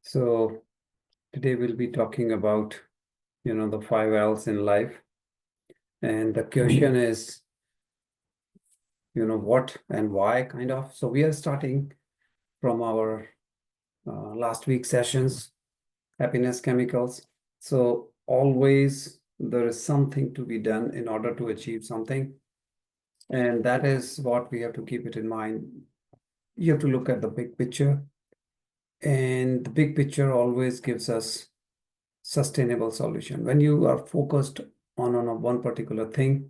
So today we'll be talking about, the 5 L's in life. And the question is, what and why kind of. So we are starting from our last week's sessions, happiness chemicals. So always there is something to be done in order to achieve something. And that is what we have to keep it in mind. You have to look at the big picture. And the big picture always gives us sustainable solution. When you are focused on one particular thing,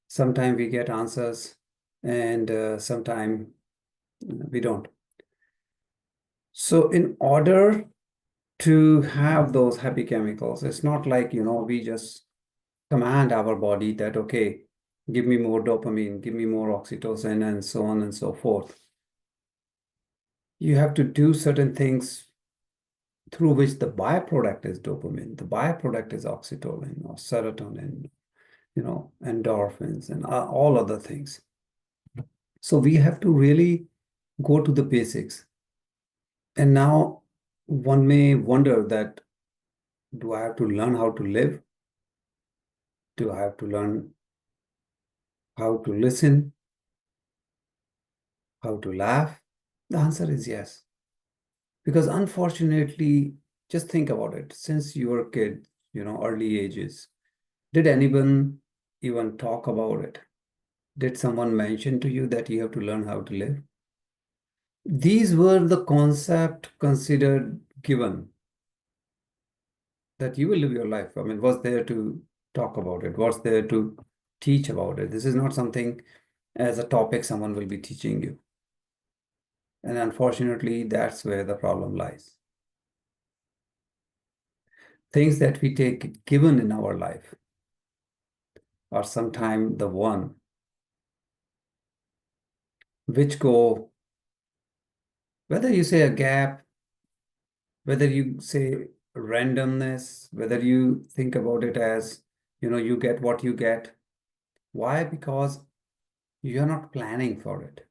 sometimes we get answers and sometimes we don't. So in order to have those happy chemicals, it's not like, we just command our body that, okay, give me more dopamine, give me more oxytocin, and so on and so forth. You have to do certain things through which the byproduct is dopamine, the byproduct is oxytocin or serotonin, endorphins and all other things. So we have to really go to the basics. And now one may wonder that, do I have to learn how to live? Do I have to learn how to listen? How to laugh? The answer is yes. Because unfortunately, just think about it. Since you were a kid, early ages, did anyone even talk about it? Did someone mention to you that you have to learn how to live? These were the concept considered given that you will live your life. I mean, what's there to talk about it? What's there to teach about it? This is not something as a topic someone will be teaching you. And unfortunately, that's where the problem lies. Things that we take given in our life are sometimes the one which go, whether you say a gap, whether you say randomness, whether you think about it as, you get what you get. Why? Because you're not planning for it.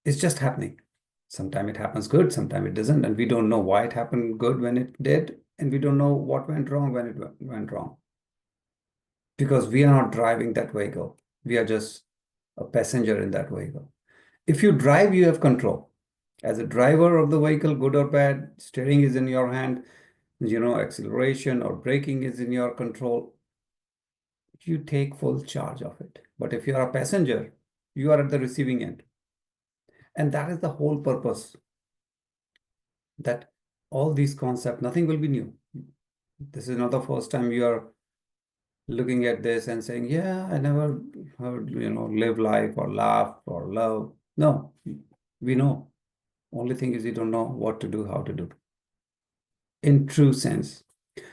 It's just happening. Sometimes it happens good, sometimes it doesn't. And we don't know why it happened good when it did. And we don't know what went wrong when it went wrong. Because we are not driving that vehicle. We are just a passenger in that vehicle. If you drive, you have control. As a driver of the vehicle, good or bad, steering is in your hand, acceleration or braking is in your control. You take full charge of it. But if you are a passenger, you are at the receiving end. And that is the whole purpose, that all these concepts, nothing will be new. This is not the first time you are looking at this and saying, yeah, I never heard, live life or laugh or love. No, we know. Only thing is you don't know what to do, how to do in true sense.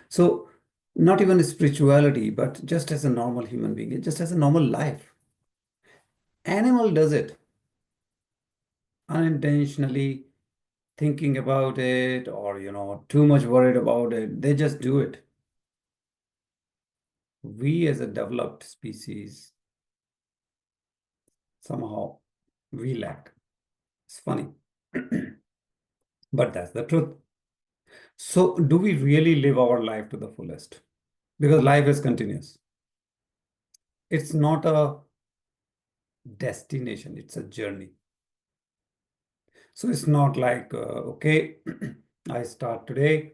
So not even spirituality, but just as a normal human being, just as a normal life. Animal does it unintentionally, thinking about it or, too much worried about it. They just do it. We as a developed species, somehow we lack. It's funny, but that's the truth. So do we really live our life to the fullest? Because life is continuous. It's not a destination, it's a journey. So it's not like, okay, I start today,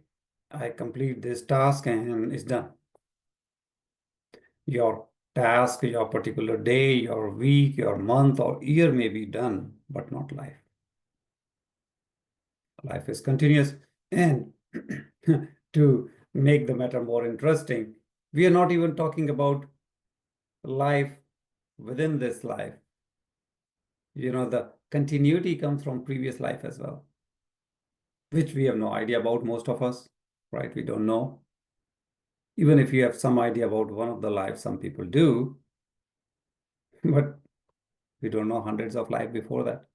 I complete this task and it's done. Your task, your particular day, your week, your month or year may be done, but not life. Life is continuous. And to make the matter more interesting, we are not even talking about life within this life. The continuity comes from previous life as well, which we have no idea about, most of us, right? We don't know. Even if you have some idea about one of the lives, some people do, but we don't know hundreds of lives before that.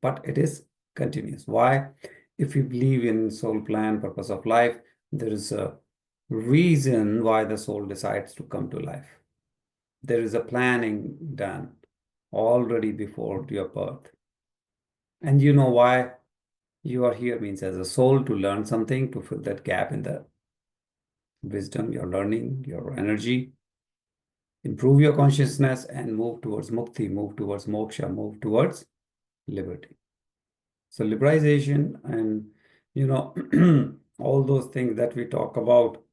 But it is continuous. Why? If you believe in soul plan, purpose of life, there is a reason why the soul decides to come to life. There is a planning done already before your birth. And you know why You are here means as a soul to learn something, to fill that gap in the wisdom, your learning, your energy, improve your consciousness and move towards mukti, move towards moksha, move towards liberty. So liberalization and, you know, all those things that we talk about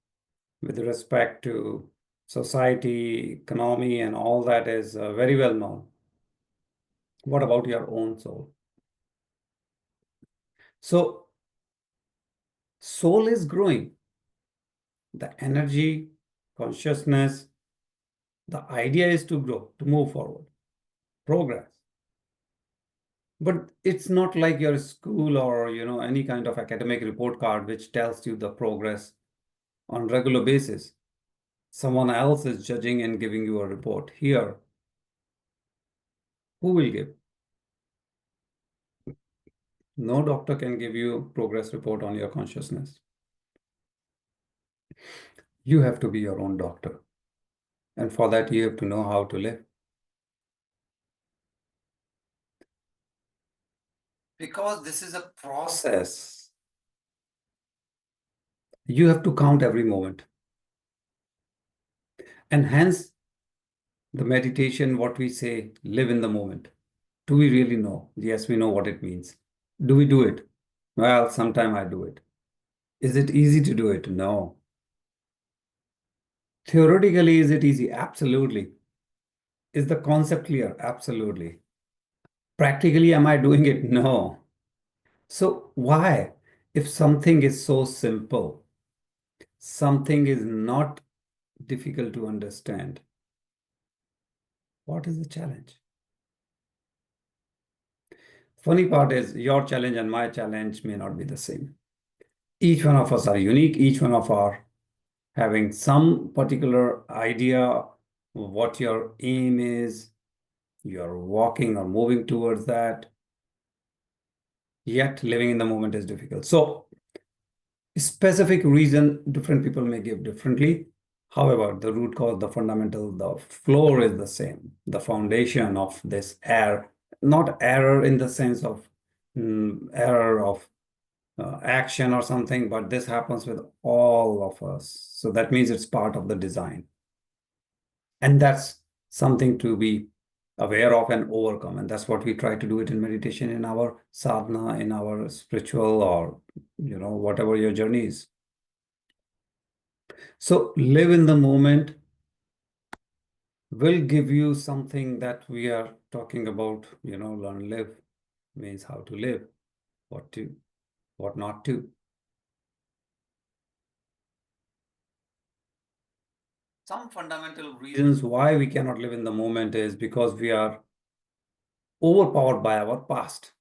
with respect to society, economy, and all that is very well known. What about your own soul? So soul is growing. The energy, consciousness, the idea is to grow, to move forward, progress. But it's not like your school or any kind of academic report card which tells you the progress on regular basis. Someone else is judging and giving you a report. Here, who will give? No doctor can give you progress report on your consciousness. You have to be your own doctor. And for that, you have to know how to live. Because this is a process. You have to count every moment. And hence, the meditation, what we say, live in the moment. Do we really know? Yes, we know what it means. Do we do it? Well, sometime I do it. Is it easy to do it? No. Theoretically, is it easy? Absolutely. Is the concept clear? Absolutely. Practically, am I doing it? No. So why? If something is so simple, something is not difficult to understand, what is the challenge? Funny part is your challenge and my challenge may not be the same. Each one of us are unique. Each one of our having some particular idea of what your aim is. You're walking or moving towards that. Yet living in the moment is difficult. So specific reason different people may give differently. However, the root cause, the fundamental, the floor is the same. The foundation of this error, not error in the sense of error of action or something, but this happens with all of us. So that means it's part of the design. And that's something to be aware of and overcome. And that's what we try to do it in meditation, in our sadhana, in our spiritual or, whatever your journey is. So live in the moment will give you something that we are talking about, learn, live means how to live, what to, what not to. Some fundamental reasons why we cannot live in the moment is because we are overpowered by our past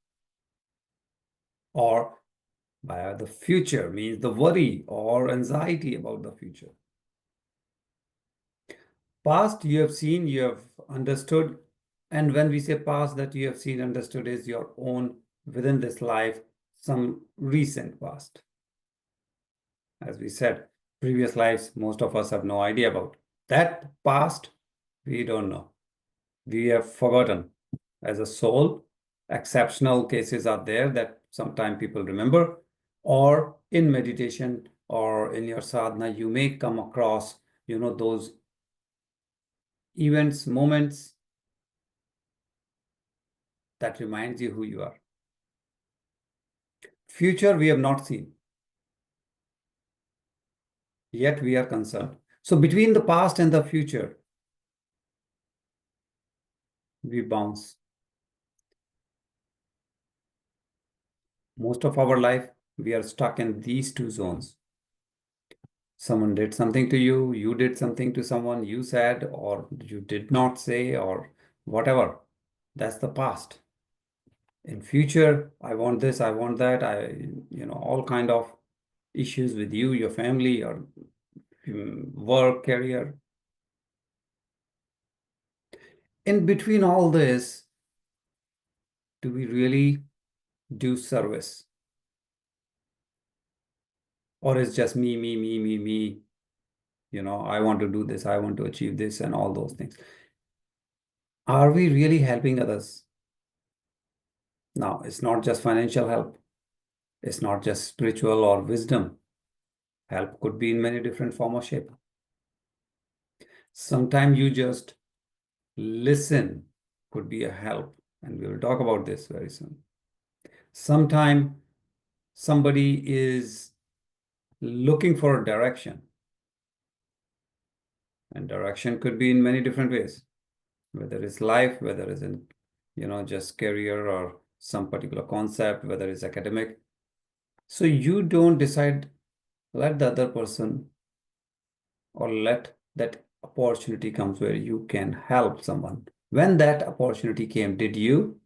or by the future, means the worry or anxiety about the future. Past you have seen, you have understood. And when we say past that you have seen, understood is your own within this life, some recent past. As we said, previous lives, most of us have no idea about. That past, we don't know. We have forgotten. As a soul, exceptional cases are there that sometimes people remember, or in meditation or in your sadhana, you may come across, those events, moments that reminds you who you are. Future we have not seen, yet we are concerned. So between the past and the future, we bounce. Most of our life, we are stuck in these two zones. Someone did something to you, you did something to someone, you said, or you did not say, or whatever. That's the past. In future, I want this, I want that, all kind of issues with you, your family, your work, career. In between all this, do we really do service? Or is just me, me, me, me, me? I want to do this, I want to achieve this, and all those things. Are we really helping others? Now, it's not just financial help. It's not just spiritual or wisdom. Help could be in many different form or shape. Sometimes you just listen could be a help, and we will talk about this very soon. Sometimes somebody is looking for a direction, and direction could be in many different ways, whether it's life, whether it's in, just career or some particular concept, whether it's academic. So you don't decide, let the other person or let that opportunity comes where you can help someone. When that opportunity came, did you?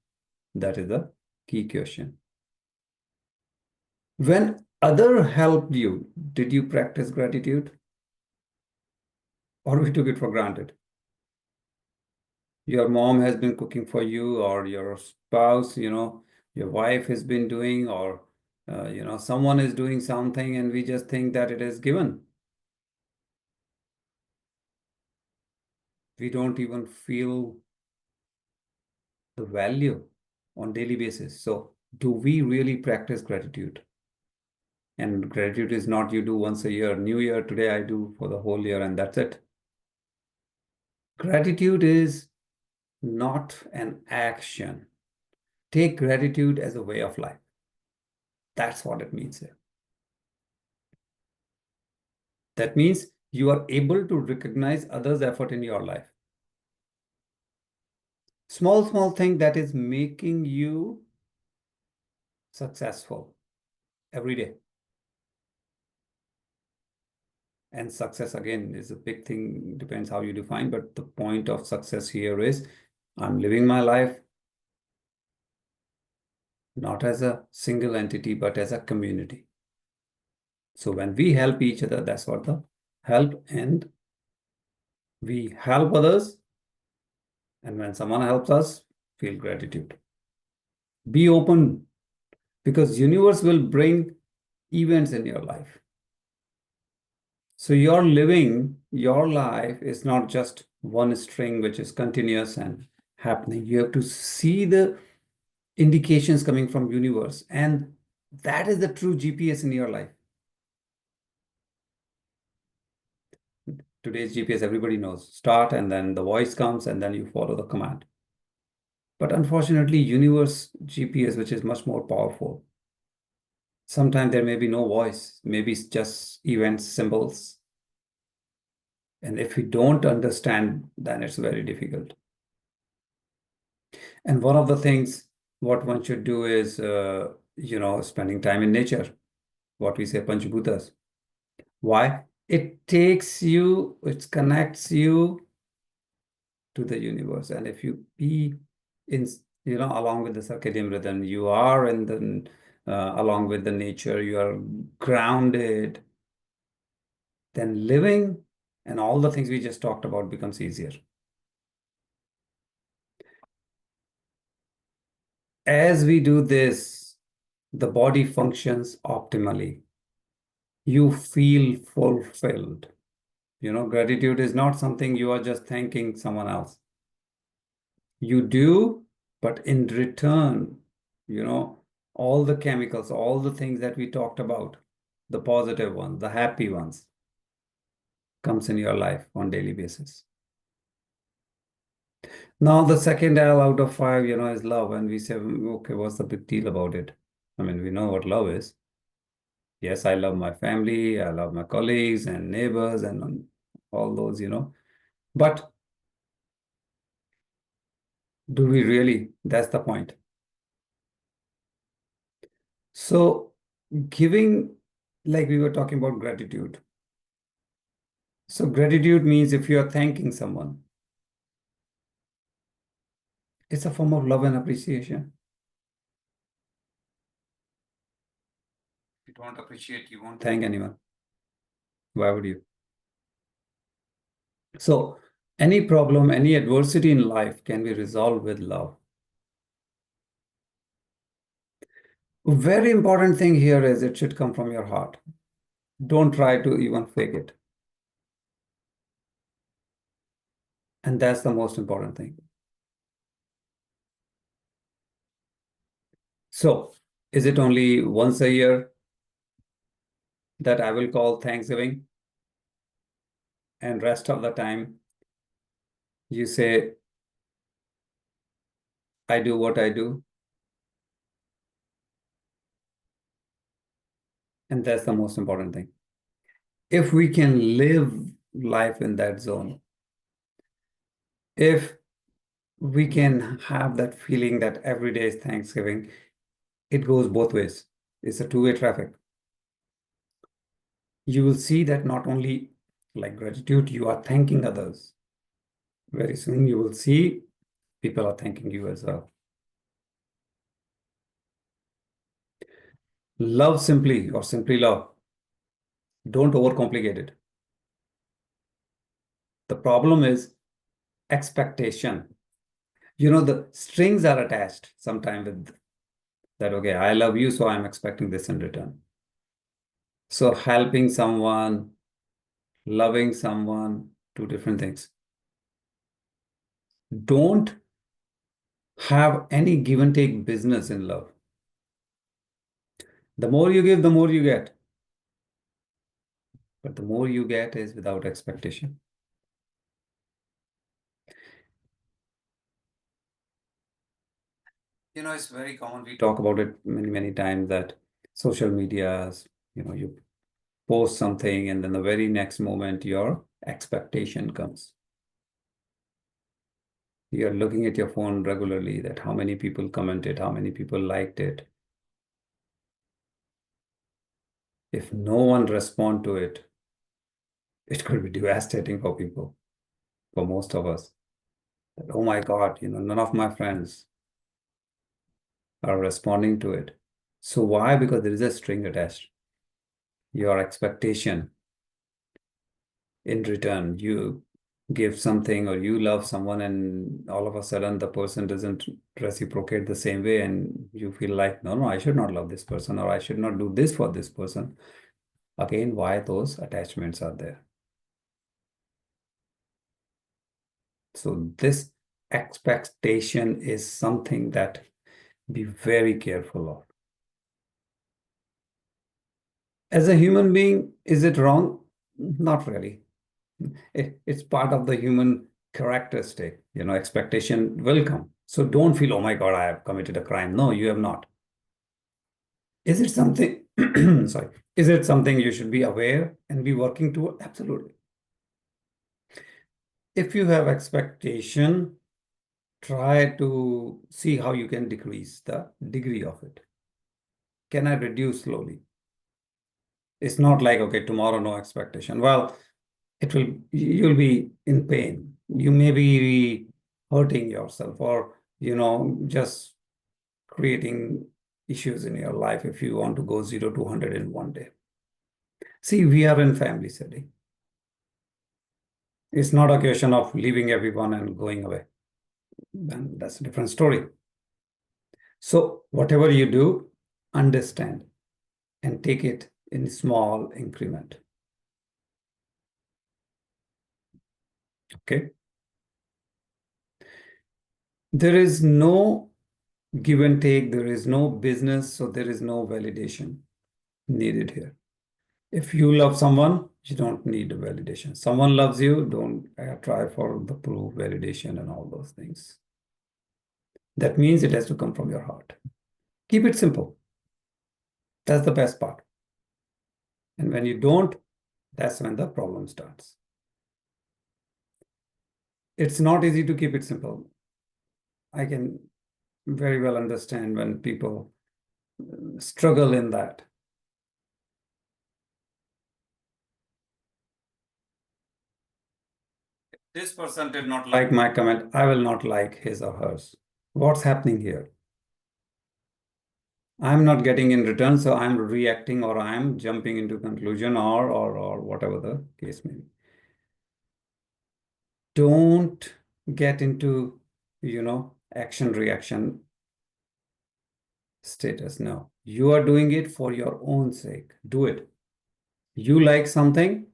That is the key question. When other helped you, did you practice gratitude or we took it for granted? Your mom has been cooking for you, or your spouse, your wife has been doing, or someone is doing something and we just think that it is given. We don't even feel the value on daily basis. So do we really practice gratitude? And gratitude is not you do once a year. New Year, today I do for the whole year and that's it. Gratitude is not an action. Take gratitude as a way of life. That's what it means here. That means you are able to recognize others' effort in your life. Small thing that is making you successful every day. And success, again, is a big thing, depends how you define, but the point of success here is I'm living my life not as a single entity, but as a community. So when we help each other, that's what the help, and we help others. And when someone helps us, feel gratitude. Be open, because universe will bring events in your life. So you're living your life is not just one string which is continuous and happening. You have to see the indications coming from universe, and that is the true GPS in your life. Today's GPS, everybody knows. Start, and then the voice comes, and then you follow the command. But unfortunately, universe GPS, which is much more powerful, sometimes there may be no voice, maybe it's just events, symbols. And if we don't understand, then it's very difficult. And one of the things what one should do is, spending time in nature, what we say Panchbhutas. Why? It takes you, it connects you to the universe. And if you be in, along with the circadian rhythm, you are in the, along with the nature, you are grounded, then living and all the things we just talked about becomes easier. As we do this, the body functions optimally. You feel fulfilled. Gratitude is not something you are just thanking someone else. You do, but in return, all the chemicals, all the things that we talked about, the positive ones, the happy ones, comes in your life on daily basis. Now, the second L out of five, is love. And we say, okay, what's the big deal about it? I mean, we know what love is. Yes, I love my family, I love my colleagues and neighbors and all those, But do we really? That's the point. So, giving, like we were talking about gratitude. So, gratitude means if you are thanking someone, it's a form of love and appreciation. If you don't appreciate, you won't thank anyone. Why would you? So, any problem, any adversity in life can be resolved with love. A very important thing here is it should come from your heart. Don't try to even fake it. And that's the most important thing. So, Is it only once a year that I will call Thanksgiving, and rest of the time you say, I do what I do? And that's the most important thing. If we can live life in that zone, if we can have that feeling that every day is Thanksgiving, it goes both ways. It's a two-way traffic. You will see that not only like gratitude, you are thanking others. Very soon you will see people are thanking you as well. Love simply or simply love. Don't overcomplicate it. The problem is expectation. The strings are attached sometime with that, okay, I love you, so I'm expecting this in return. So helping someone, loving someone, two different things. Don't have any give and take business in love. The more you give, the more you get. But the more you get is without expectation. It's very common. We talk about it many, many times that social medias, you post something and then the very next moment your expectation comes. You're looking at your phone regularly that how many people commented, how many people liked it. If no one respond to it, it could be devastating for people, for most of us. That, oh my God, none of my friends are responding to it. So why? Because there is a string attached. Your expectation in return, you give something or you love someone and all of a sudden the person doesn't reciprocate the same way and you feel like, no, I should not love this person or I should not do this for this person. Again, why those attachments are there? So this expectation is something that be very careful of. As a human being, is it wrong? Not really. It's part of the human characteristic. Expectation will come. So don't feel, oh my God, I have committed a crime. No, you have not. Is it something, sorry, is it something you should be aware and be working toward? Absolutely. If you have expectation, try to see how you can decrease the degree of it. Can I reduce slowly? It's not like, okay, tomorrow, no expectation. Well, you'll be in pain. You may be hurting yourself or, just creating issues in your life if you want to go 0 to 100 in one day. See, we are in family setting. It's not a question of leaving everyone and going away. Then that's a different story. So whatever you do, understand and take it in small increment. Okay. There is no give and take. There is no business. So there is no validation needed here. If you love someone, you don't need a validation. Someone loves you, don't try for the proof, validation, and all those things. That means it has to come from your heart. Keep it simple. That's the best part. And when you don't, that's when the problem starts. It's not easy to keep it simple. I can very well understand when people struggle in that. This person did not like my comment. I will not like his or hers. What's happening here? I'm not getting in return, so I'm reacting or I'm jumping into conclusion or whatever the case may be. Don't get into, action reaction status. No, you are doing it for your own sake. Do it. You like something,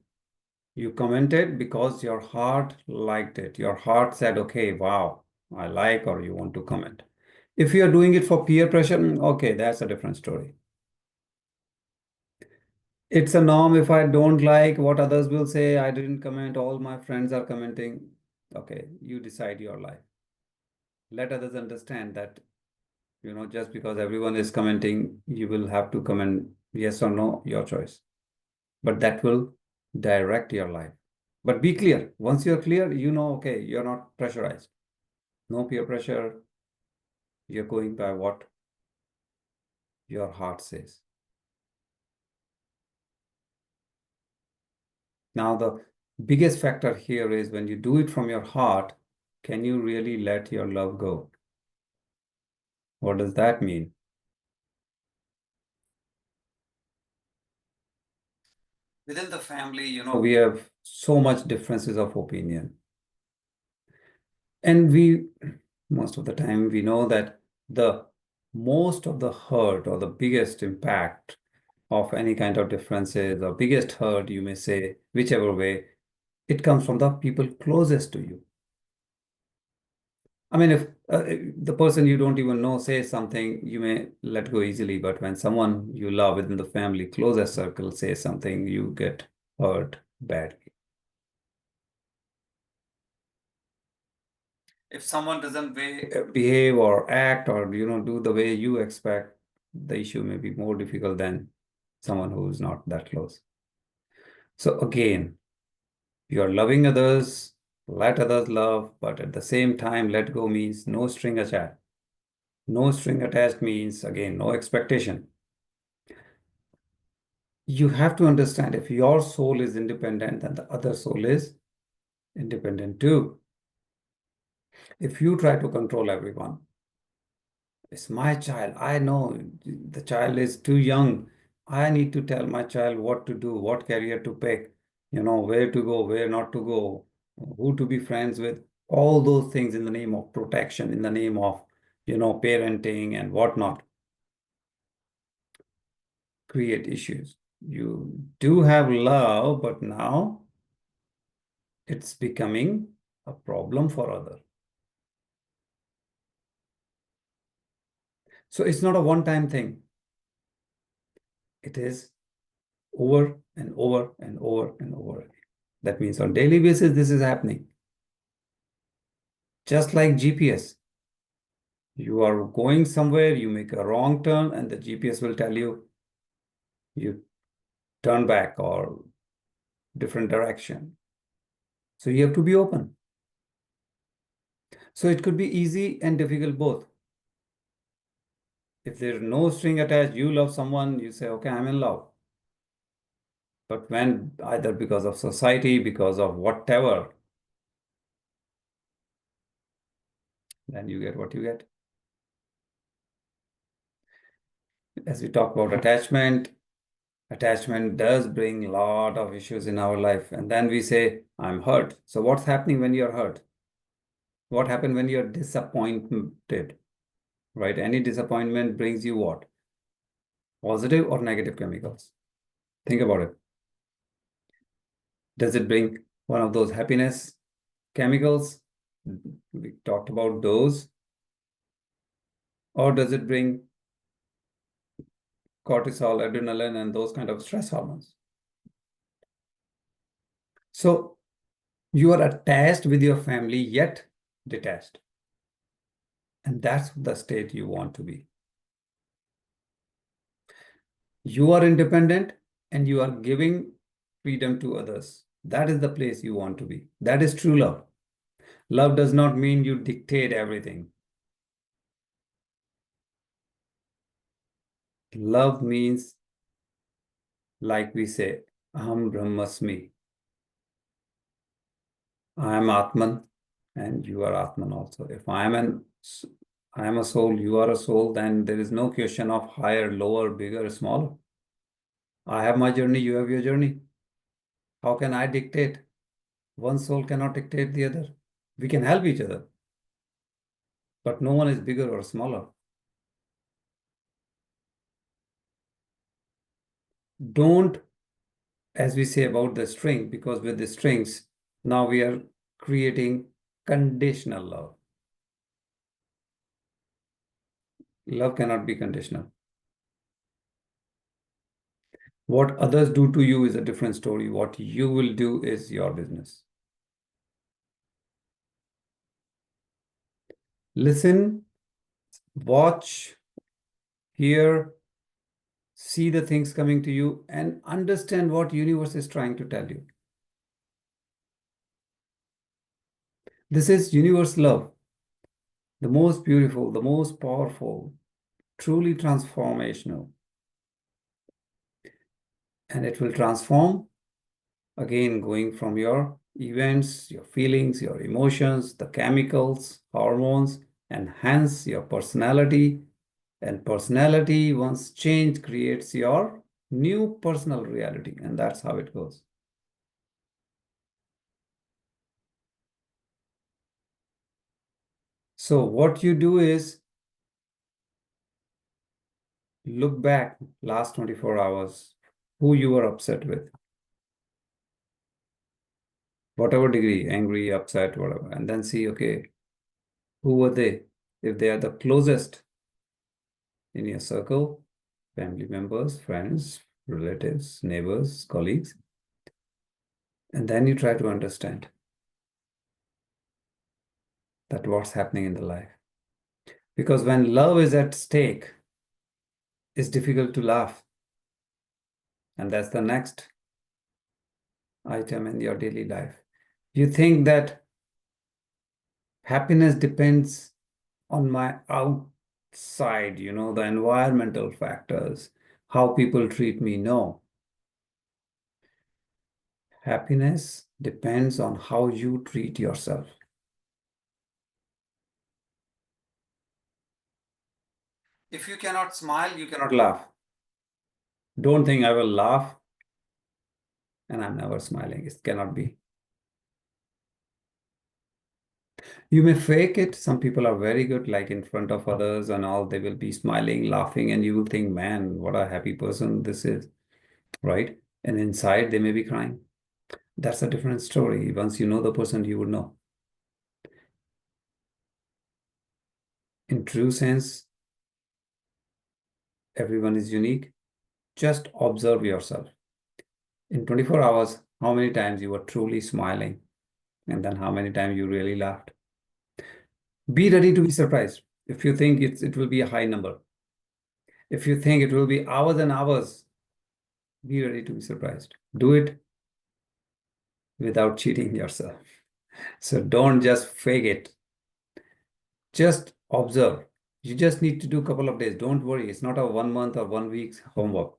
you commented because your heart liked it. Your heart said, okay, wow, I like, or you want to comment. If you are doing it for peer pressure, okay, that's a different story. It's a norm. If I don't like what others will say, I didn't comment, all my friends are commenting. Okay, you decide your life. Let others understand that, just because everyone is commenting, you will have to comment yes or no, your choice. But that will direct your life. But be clear. Once you're clear, okay, you're not pressurized. No peer pressure. You're going by what your heart says. Now, the biggest factor here is when you do it from your heart, can you really let your love go? What does that mean? Within the family, we have so much differences of opinion. And most of the time, we know that the most of the hurt or the biggest impact of any kind of differences or biggest hurt, you may say, whichever way, it comes from the people closest to you. I mean, if the person you don't even know says something, you may let go easily. But when someone you love within the family, closest circle says something, you get hurt badly. If someone doesn't behave or act or do the way you expect, the issue may be more difficult than someone who's not that close. So again, you are loving others, let others love, but at the same time, let go means no string attached. No string attached means, again, no expectation. You have to understand, if your soul is independent, then the other soul is independent too. If you try to control everyone, it's my child. I know the child is too young. I need to tell my child what to do, what career to pick, where to go, where not to go, who to be friends with, all those things in the name of protection, in the name of, parenting and whatnot, create issues. You do have love, but now it's becoming a problem for others. So it's not a one-time thing. It is over and over and over and over again. That means on daily basis, this is happening. Just like GPS. You are going somewhere, you make a wrong turn, and the GPS will tell you turn back or different direction. So you have to be open. So it could be easy and difficult both. If there's no string attached, you love someone, you say, okay, I'm in love. But when either because of society, because of whatever, then you get what you get. As we talk about attachment does bring a lot of issues in our life. And then we say, I'm hurt. So what's happening when you're hurt? What happened when you're disappointed, right? Any disappointment brings you what? Positive or negative chemicals? Think about it. Does it bring one of those happiness chemicals? We talked about those. Or does it bring cortisol, adrenaline, and those kind of stress hormones? So you are attached with your family, yet detached. And that's the state you want to be. You are independent and you are giving freedom to others. That is the place you want to be. That is true love. Love does not mean you dictate everything. Love means, like we say, Aham Brahmasmi. I am Atman and you are Atman also. If I am a soul, you are a soul, then there is no question of higher, lower, bigger, smaller. I have my journey, you have your journey. How can I dictate? One soul cannot dictate the other. We can help each other, but no one is bigger or smaller. Don't, as we say about the string, because with the strings, now we are creating conditional love. Love cannot be conditional. What others do to you is a different story. What you will do is your business. Listen, watch, hear, see the things coming to you, and understand what universe is trying to tell you. This is universe love, the most beautiful, the most powerful, truly transformational. And it will transform again, going from your events, your feelings, your emotions, the chemicals, hormones, enhance your personality. And personality, once changed, creates your new personal reality. And that's how it goes. So, what you do is look back last 24 hours, who you were upset with, whatever degree, angry, upset, whatever, and then see, okay, who were they? If they are the closest in your circle, family members, friends, relatives, neighbors, colleagues, and then you try to understand that what's happening in the life. Because when love is at stake, it's difficult to laugh. And that's the next item in your daily life. You think that happiness depends on my outside, the environmental factors, how people treat me. No, happiness depends on how you treat yourself. If you cannot smile, you cannot laugh. Don't think I will laugh and I'm never smiling. It cannot be. You may fake it. Some people are very good, like in front of others and all, they will be smiling, laughing, and you will think, man, what a happy person this is, right? And inside, they may be crying. That's a different story. Once you know the person, you would know. In true sense, everyone is unique. Just observe yourself. In 24 hours, how many times you were truly smiling, and then how many times you really laughed. Be ready to be surprised. If you think it will be a high number, if you think it will be hours and hours, be ready to be surprised. Do it without cheating yourself. So don't just fake it. Just observe. You just need to do a couple of days. Don't worry. It's not a 1 month or 1 week's homework.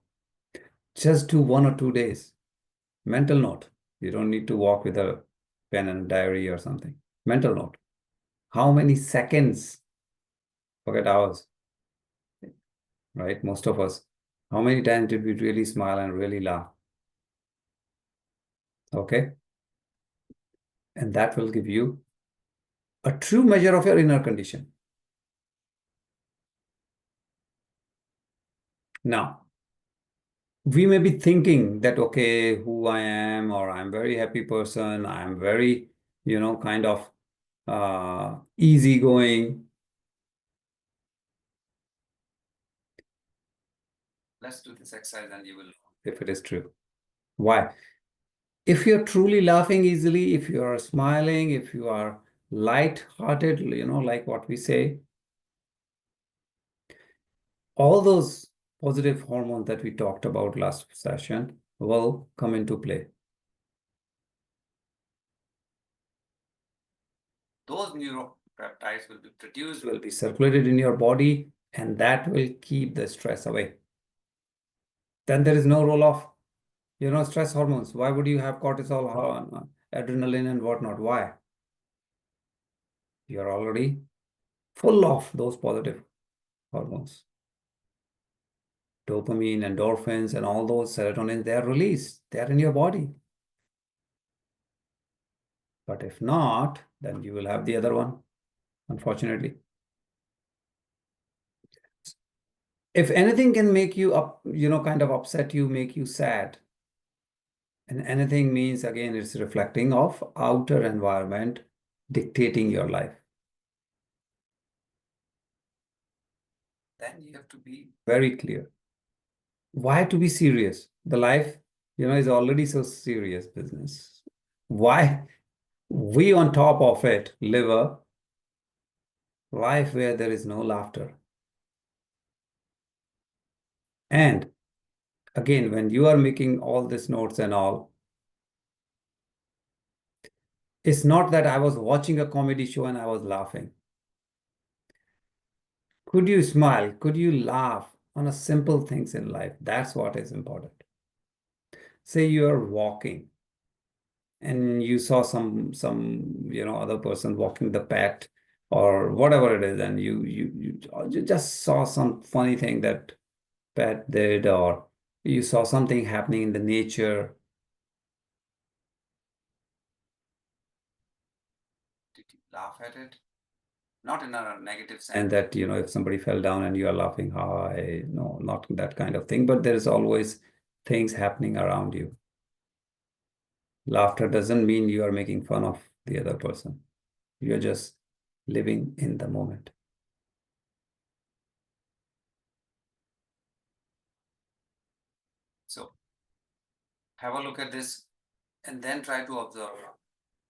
Just do 1 or 2 days. Mental note. You don't need to walk with a pen and diary or something. Mental note. How many seconds? Forget hours, right? Most of us. How many times did we really smile and really laugh? Okay. And that will give you a true measure of your inner condition. Now, we may be thinking that, okay, who I am, or I'm very happy person, I'm very, kind of easygoing. Let's do this exercise and you will know if it is true. Why? If you're truly laughing easily, if you are smiling, if you are light-hearted, like what we say, all those positive hormones that we talked about last session will come into play. Those neuropeptides will be produced, will be circulated in your body, and that will keep the stress away. Then there is no role of, stress hormones. Why would you have cortisol, adrenaline, and whatnot? Why? You're already full of those positive hormones. Dopamine, endorphins, and all those serotonin, they are released. They are in your body. But if not, then you will have the other one, unfortunately. If anything can make you up, kind of upset you, make you sad, and anything means, again, it's reflecting of outer environment dictating your life. And you have to be very clear. Why to be serious? The life, is already so serious business. Why we on top of it live a life where there is no laughter? And again, when you are making all these notes and all, it's not that I was watching a comedy show and I was laughing. Could you smile? Could you laugh on a simple things in life? That's what is important. Say you are walking and you saw some other person walking the pet or whatever it is, and you just saw some funny thing that pet did, or you saw something happening in the nature. Did you laugh at it? Not in a negative sense that, if somebody fell down and you are laughing, hi, no, not that kind of thing, but there is always things happening around you. Laughter doesn't mean you are making fun of the other person. You're just living in the moment. So have a look at this and then try to observe.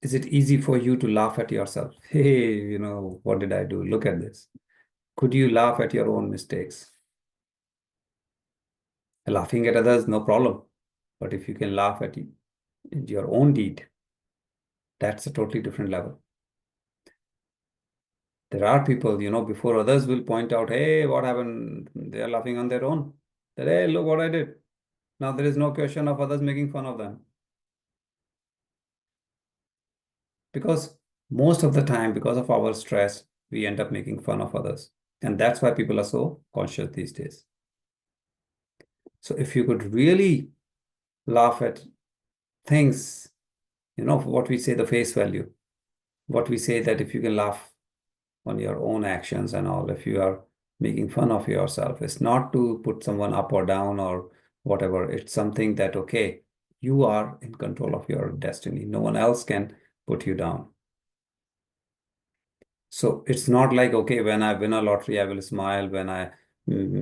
Is it easy for you to laugh at yourself? Hey, what did I do? Look at this. Could you laugh at your own mistakes? Laughing at others, no problem. But if you can laugh at your own deed, that's a totally different level. There are people, before others will point out, hey, what happened? They are laughing on their own. That, hey, look what I did. Now there is no question of others making fun of them. Because most of the time, because of our stress, we end up making fun of others. And that's why people are so conscious these days. So if you could really laugh at things, what we say, the face value, what we say that if you can laugh on your own actions and all, if you are making fun of yourself, it's not to put someone up or down or whatever. It's something that, okay, you are in control of your destiny. No one else can put you down. So it's not like, okay, when I win a lottery, I will smile. When I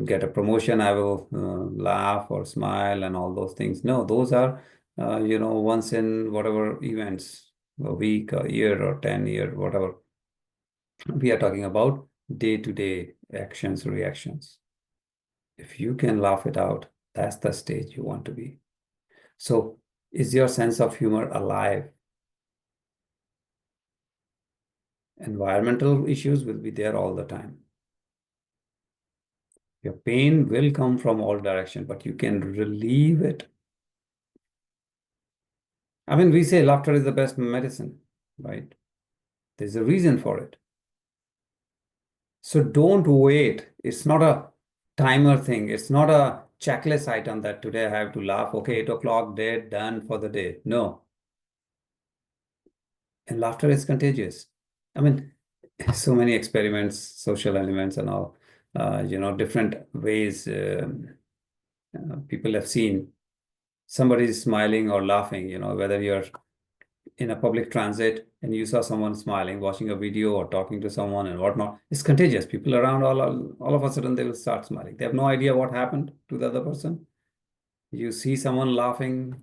get a promotion, I will laugh or smile and all those things. No, those are, once in whatever events, a week, a year, or 10 year, whatever. We are talking about day-to-day actions, reactions. If you can laugh it out, that's the stage you want to be. So is your sense of humor alive? Environmental issues will be there all the time. Your pain will come from all direction, but you can relieve it. I mean, we say laughter is the best medicine, right? There's a reason for it. So don't wait. It's not a timer thing. It's not a checklist item that today I have to laugh. Okay, 8 o'clock, dead, done for the day. No. And laughter is contagious. I mean, so many experiments, social elements and all, different ways people have seen somebody is smiling or laughing, whether you're in a public transit and you saw someone smiling, watching a video or talking to someone and whatnot, it's contagious. People around all of a sudden they will start smiling. They have no idea what happened to the other person. You see someone laughing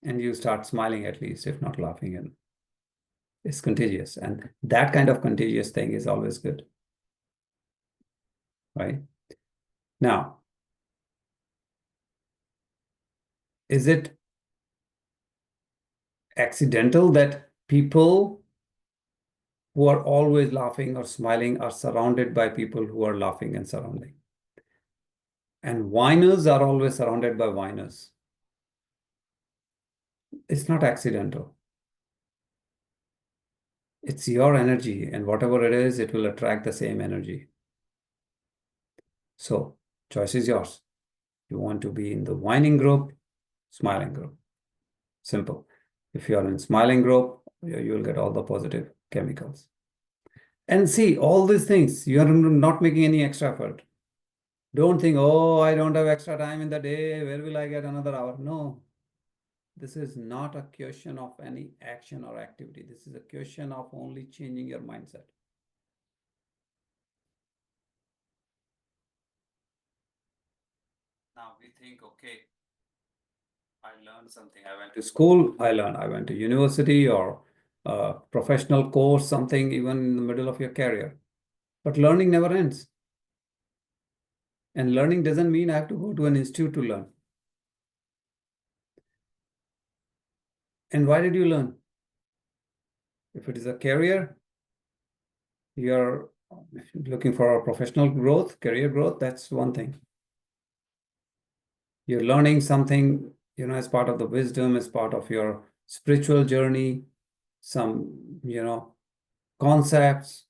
and you start smiling at least, if not laughing, and it's contagious. And that kind of contagious thing is always good, right? Now, is it accidental that people who are always laughing or smiling are surrounded by people who are laughing and surrounding? And whiners are always surrounded by whiners. It's not accidental. It's your energy, and whatever it is, it will attract the same energy. So, choice is yours. You want to be in the whining group, smiling group. Simple. If you are in smiling group, you will get all the positive chemicals. And see, all these things, you are not making any extra effort. Don't think, oh, I don't have extra time in the day. Where will I get another hour? No, this is not a question of any action or activity. This is a question of only changing your mindset. Now we think, okay, I learned something. I went to school, I learned. I went to university or a professional course, something even in the middle of your career. But learning never ends. And learning doesn't mean I have to go to an institute to learn. And why did you learn? If it is a career, you're looking for a professional growth, career growth, that's one thing. You're learning something, as part of the wisdom, as part of your spiritual journey, some, concepts.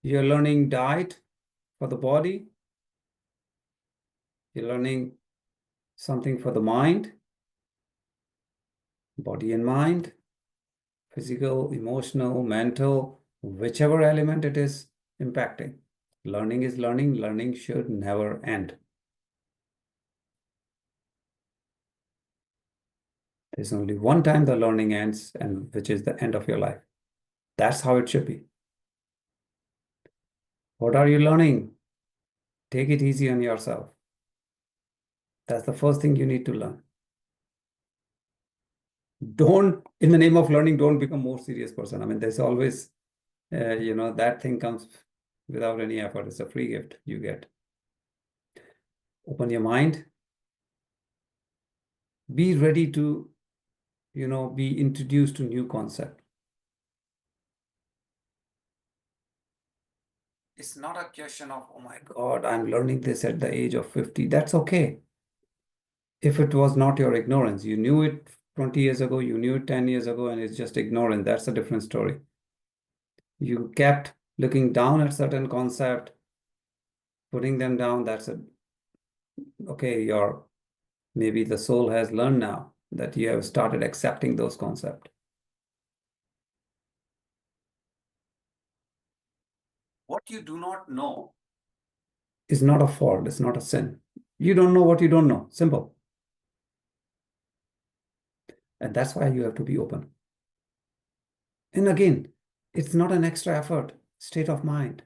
You're learning diet for the body. You're learning something for the mind, body and mind, physical, emotional, mental, whichever element it is impacting. Learning is learning. Learning should never end. There's only one time the learning ends, and which is the end of your life. That's how it should be. What are you learning? Take it easy on yourself. That's the first thing you need to learn. Don't, in the name of learning, don't become more serious person. I mean, there's always, that thing comes without any effort. It's a free gift you get. Open your mind. Be ready to, be introduced to new concept. It's not a question of, oh my God, I'm learning this at the age of 50. That's okay. If it was not your ignorance, you knew it 20 years ago, you knew it 10 years ago, and it's just ignorance, that's a different story. You kept looking down at certain concept, putting them down, that's okay, maybe the soul has learned now that you have started accepting those concepts. What you do not know is not a fault, it's not a sin. You don't know what you don't know. Simple. And that's why you have to be open. And again, it's not an extra effort, state of mind.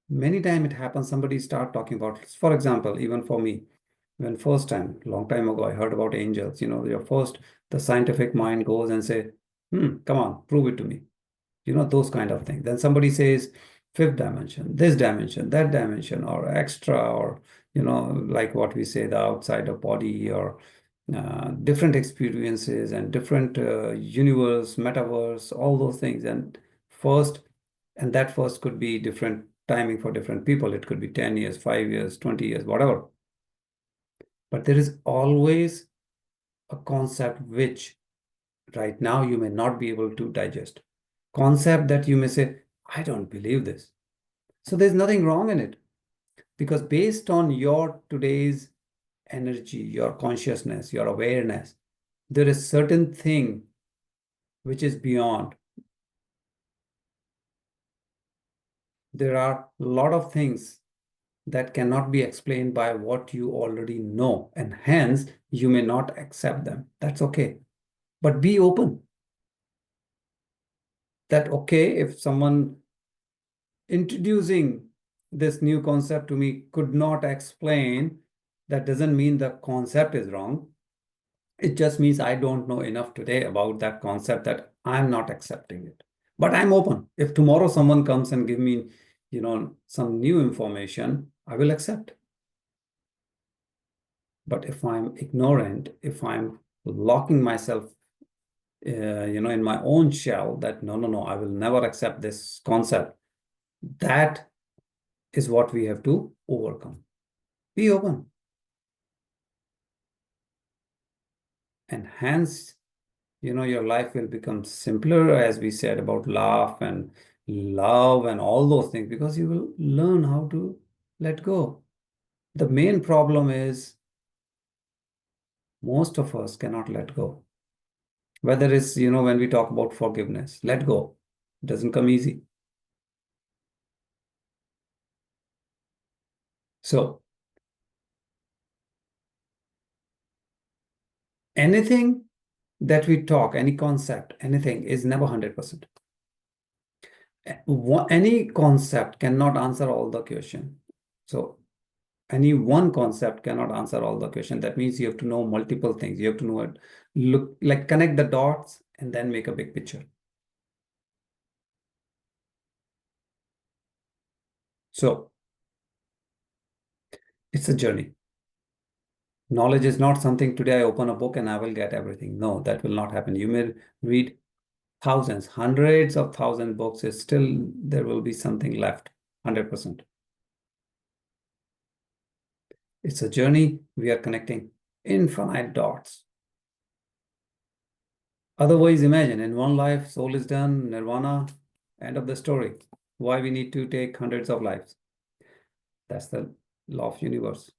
Many times it happens, somebody start talking about, for example, even for me, when first time, long time ago, I heard about angels, the scientific mind goes and say, come on, prove it to me. Those kind of things. Then somebody says fifth dimension, this dimension, that dimension, or extra, or, like what we say, the outside of body, or different experiences and different universe, metaverse, all those things. And that first could be different timing for different people. It could be 10 years, 5 years, 20 years, whatever. But there is always a concept which right now you may not be able to digest. Concept that you may say, I don't believe this. So there's nothing wrong in it, because based on your today's energy, your consciousness, your awareness, there is certain thing which is beyond. There are a lot of things that cannot be explained by what you already know, and hence you may not accept them. That's okay. But be open. That okay, if someone introducing this new concept to me could not explain, that doesn't mean the concept is wrong. It just means I don't know enough today about that concept that I'm not accepting it. But I'm open. If tomorrow someone comes and give me, some new information, I will accept. But if I'm ignorant, if I'm locking myself, in my own shell, that no, I will never accept this concept, that is what we have to overcome. Be open. And hence, your life will become simpler, as we said, about laugh and love and all those things, because you will learn how to let go. The main problem is most of us cannot let go. Whether it's, when we talk about forgiveness, let go. It doesn't come easy. So anything that we talk, any concept, anything is never 100%. Any concept cannot answer all the question. So Any one concept cannot answer all the question. That means you have to know multiple things. You have to know it, look like connect the dots and then make a big picture. So it's a journey. Knowledge is not something today I open a book and I will get everything. No, that will not happen. You may read thousands, hundreds of thousand books, is still there will be something left, 100%. It's a journey. We are connecting infinite dots. Otherwise, imagine in one life, soul is done, nirvana, end of the story. Why we need to take hundreds of lives? That's the law of universe.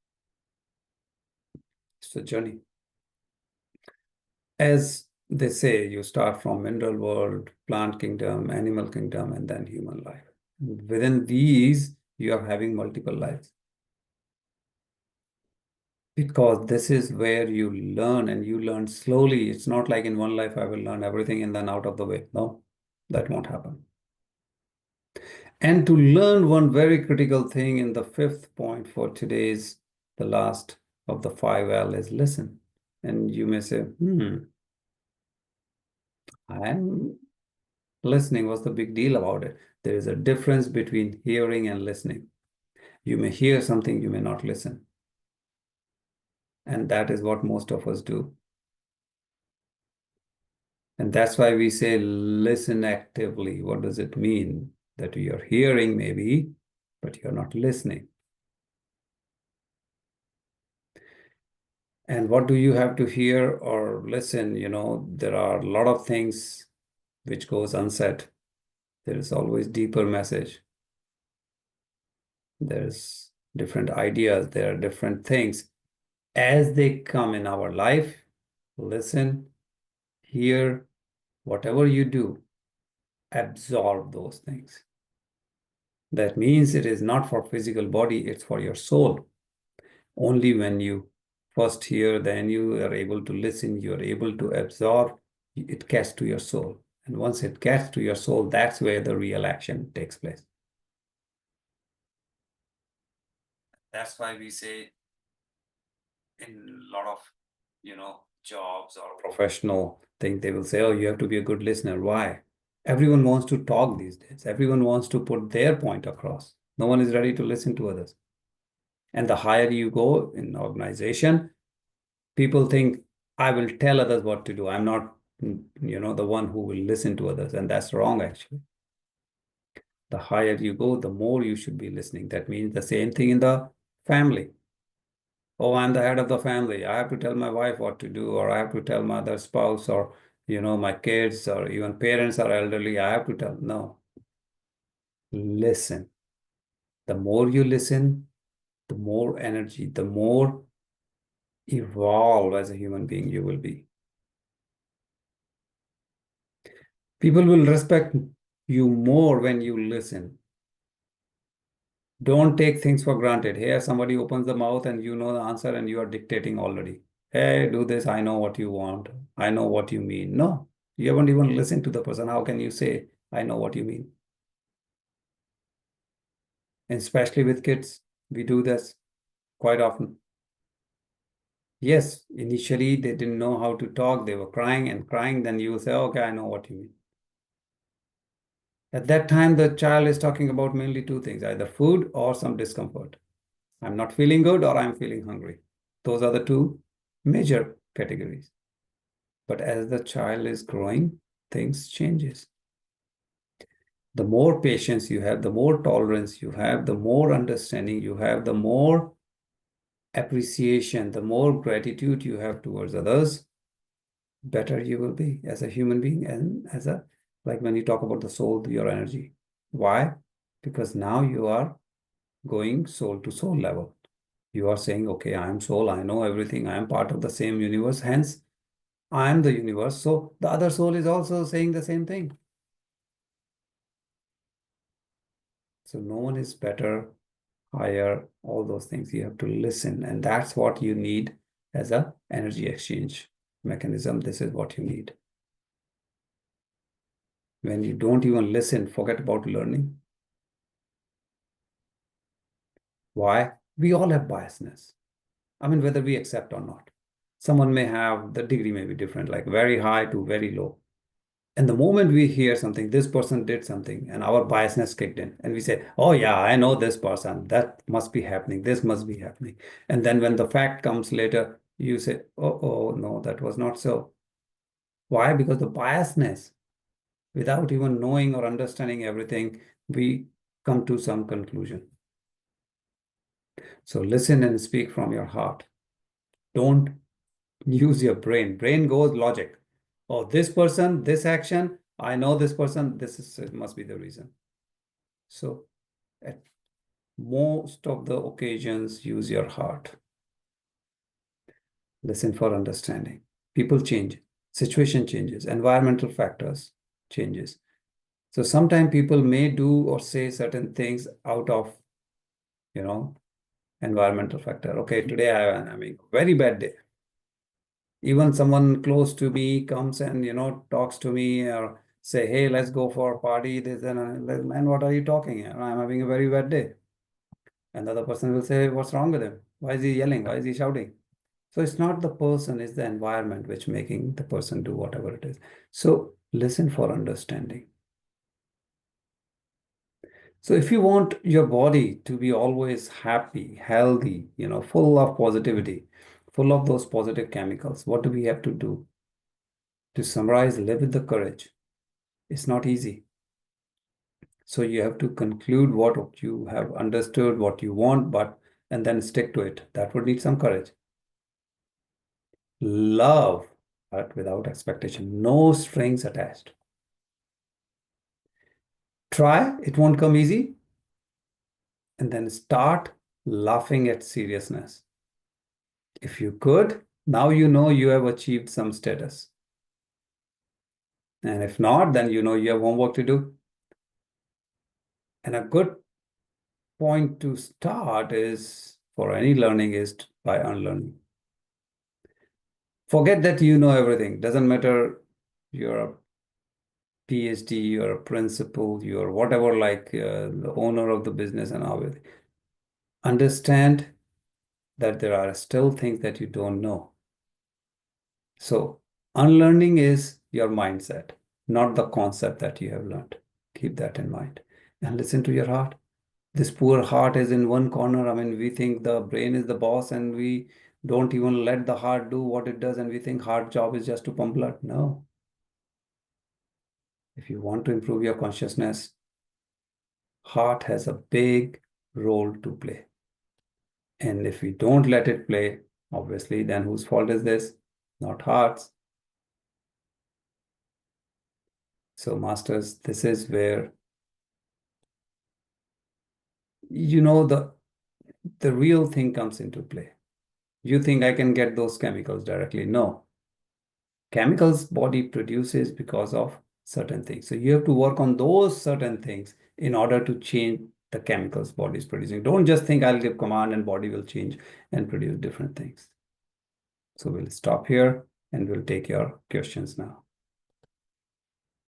It's a journey. As they say, you start from mineral world, plant kingdom, animal kingdom, and then human life. Within these, you are having multiple lives. Because this is where you learn and you learn slowly. It's not like in one life I will learn everything and then out of the way. No, that won't happen. And to learn one very critical thing in the fifth point for today's, the last of the 5L is listen. And you may say, I'm listening. What's the big deal about it? There is a difference between hearing and listening. You may hear something, you may not listen. And that is what most of us do. And that's why we say listen actively. What does it mean? That you're hearing maybe, but you're not listening. And what do you have to hear or listen? There are a lot of things which goes unsaid. There is always deeper message. There's different ideas. There are different things. As they come in our life, listen, hear, whatever you do, absorb those things. That means it is not for physical body, it's for your soul. Only when you first hear, then you are able to listen, you are able to absorb, it gets to your soul. And once it gets to your soul, that's where the real action takes place. That's why we say in a lot of, jobs or professional thing, they will say, oh, you have to be a good listener. Why? Everyone wants to talk these days. Everyone wants to put their point across. No one is ready to listen to others. And the higher you go in organization, people think, I will tell others what to do. I'm not, the one who will listen to others. And that's wrong, actually. The higher you go, the more you should be listening. That means the same thing in the family. Oh, I'm the head of the family. I have to tell my wife what to do, or I have to tell my other spouse, or, my kids, or even parents are elderly. I have to tell. No, listen. The more you listen, the more energy, the more evolve as a human being you will be. People will respect you more when you listen. Don't take things for granted. Here, somebody opens the mouth and you know the answer and you are dictating already. Hey, do this. I know what you want. I know what you mean. No, you haven't even listened to the person. How can you say, I know what you mean? And especially with kids, we do this quite often. Yes, initially they didn't know how to talk. They were crying and crying. Then you say, okay, I know what you mean. At that time, the child is talking about mainly two things, either food or some discomfort. I'm not feeling good or I'm feeling hungry. Those are the two major categories. But as the child is growing, things changes. The more patience you have, the more tolerance you have, the more understanding you have, the more appreciation, the more gratitude you have towards others, better you will be as a human being and like when you talk about the soul, your energy. Why? Because now you are going soul to soul level. You are saying, okay, I am soul, I know everything, I am part of the same universe, hence I am the universe. So the other soul is also saying the same thing. So no one is better, higher, all those things. You have to listen. And that's what you need as a energy exchange mechanism. This is what you need. When you don't even listen, forget about learning. Why? We all have biasness. I mean, whether we accept or not. Someone may have, the degree may be different, like very high to very low. And the moment we hear something, this person did something, and our biasness kicked in, and we say, oh, yeah, I know this person. That must be happening. This must be happening. And then when the fact comes later, you say, oh, no, that was not so. Why? Because the biasness, without even knowing or understanding everything, we come to some conclusion. So listen and speak from your heart. Don't use your brain. Brain goes logic. Oh, this person, this action, I know this person, this is it must be the reason. So at most of the occasions, use your heart. Listen for understanding. People change, situation changes, environmental factors changes. So sometimes people may do or say certain things out of, you know, environmental factor. Okay, today I'm having a very bad day. Even someone close to me comes and, talks to me or say, hey, let's go for a party. This and man, what are you talking? I'm having a very bad day. And the other person will say, what's wrong with him? Why is he yelling? Why is he shouting? So it's not the person, it's the environment which making the person do whatever it is. So listen for understanding. So if you want your body to be always happy, healthy, full of positivity, full of those positive chemicals, what do we have to do? To summarize, live with the courage. It's not easy. So you have to conclude what you have understood, what you want, and then stick to it. That would need some courage. Love, but without expectation, no strings attached. Try, it won't come easy, and then start laughing at seriousness. If you could, now you know you have achieved some status. And if not, then you know you have homework to do. And a good point to start is for any learning is by unlearning. Forget that you know everything. Doesn't matter you're a PhD, you're a principal, you're whatever, like the owner of the business and all. Understand that there are still things that you don't know. So unlearning is your mindset, not the concept that you have learned. Keep that in mind and listen to your heart. This poor heart is in one corner. I mean, we think the brain is the boss and we don't even let the heart do what it does. And we think heart job is just to pump blood. No. If you want to improve your consciousness, heart has a big role to play. And if we don't let it play, obviously, then whose fault is this? Not heart's. So, masters, this is where the real thing comes into play. You think I can get those chemicals directly? No. Chemicals body produces because of certain things. So you have to work on those certain things in order to change the chemicals body is producing. Don't just think I'll give command and body will change and produce different things. So we'll stop here and we'll take your questions now.